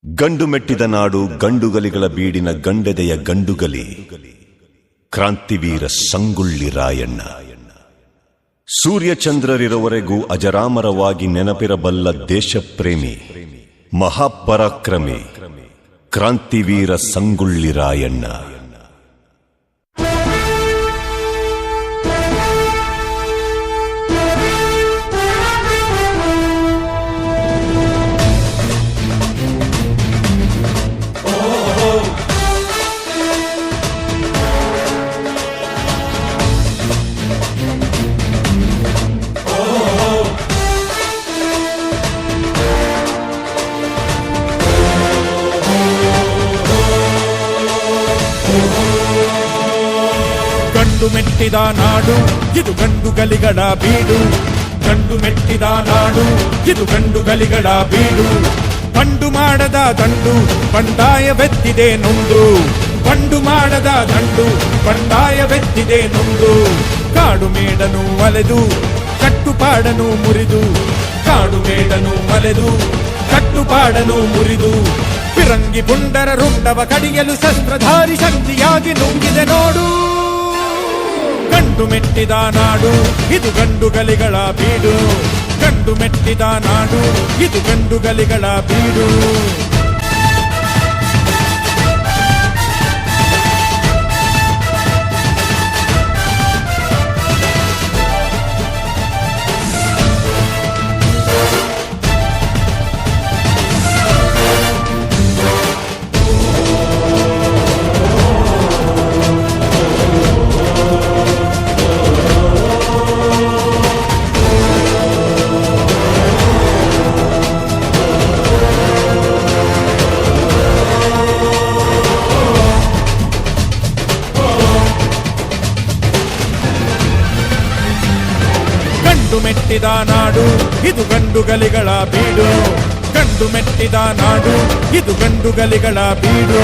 ಗಂಡು ಮೆಟ್ಟಿದ ನಾಡು ಗಂಡುಗಲಿಗಳ ಬೀಡಿನ ಗಂಡೆದೆಯ ಗಂಡುಗಲಿ ಕ್ರಾಂತಿವೀರ ಸಂಗೊಳ್ಳಿ ರಾಯಣ್ಣ. ಸೂರ್ಯಚಂದ್ರರಿರುವವರೆಗೂ ಅಜರಾಮರವಾಗಿ ನೆನಪಿರಬಲ್ಲ ದೇಶಪ್ರೇಮಿ ಮಹಾಪರಾಕ್ರಮಿ ಕ್ರಾಂತಿವೀರ ಸಂಗೊಳ್ಳಿ ರಾಯಣ್ಣ. ಗಂಡು ಮೆಟ್ಟಿದ ನಾಡು ಇದು ಗಂಡುಗಲಿಗಳ ಬೀಡು. ಗಂಡು ಮೆಟ್ಟಿದ ನಾಡು ಇದು ಗಂಡುಗಲಿಗಳ ಬೀಡು. ಬಂಡು ಮಾಡದ ದಂಡು ಬಂಡಾಯವೆತ್ತಿದೆ ನೊಂದು. ಬಂಡು ಮಾಡದ ದಂಡು ಬಂಡಾಯವೆತ್ತಿದೆ ನೊಂದು. ಕಾಡು ಮೇಡನು ಅಲೆದು ಕಟ್ಟುಪಾಡನು ಮುರಿದು. ಕಾಡು ಮೇಡನು ಅಲೆದು ಕಟ್ಟುಪಾಡನು ಮುರಿದು. ಫಿರಂಗಿ ಪುಂಡರ ರುಂಡವ ಕಡಿಯಲು ಶಸ್ತ್ರಧಾರಿ ಶಕ್ತಿಯಾಗಿ ನುಂಗಿದೆ ನೋಡು. ಗಂಡು ಮೆಟ್ಟಿದ ನಾಡು ಇದು ಗಂಡುಗಲಿಗಳ ಬೀಡು. ಗಂಡು ಮೆಟ್ಟಿದ ನಾಡು ಇದು ಗಂಡುಗಲಿಗಳ ಬೀಡು. ಗಂಡು ಮೆಟ್ಟಿದ ನಾಡು ಇದು ಗಂಡುಗಲಿಗಳ ಬೀಡು. ಗಂಡು ಮೆಟ್ಟಿದ ನಾಡು ಇದು ಗಂಡುಗಲಿಗಳ ಬೀಡು.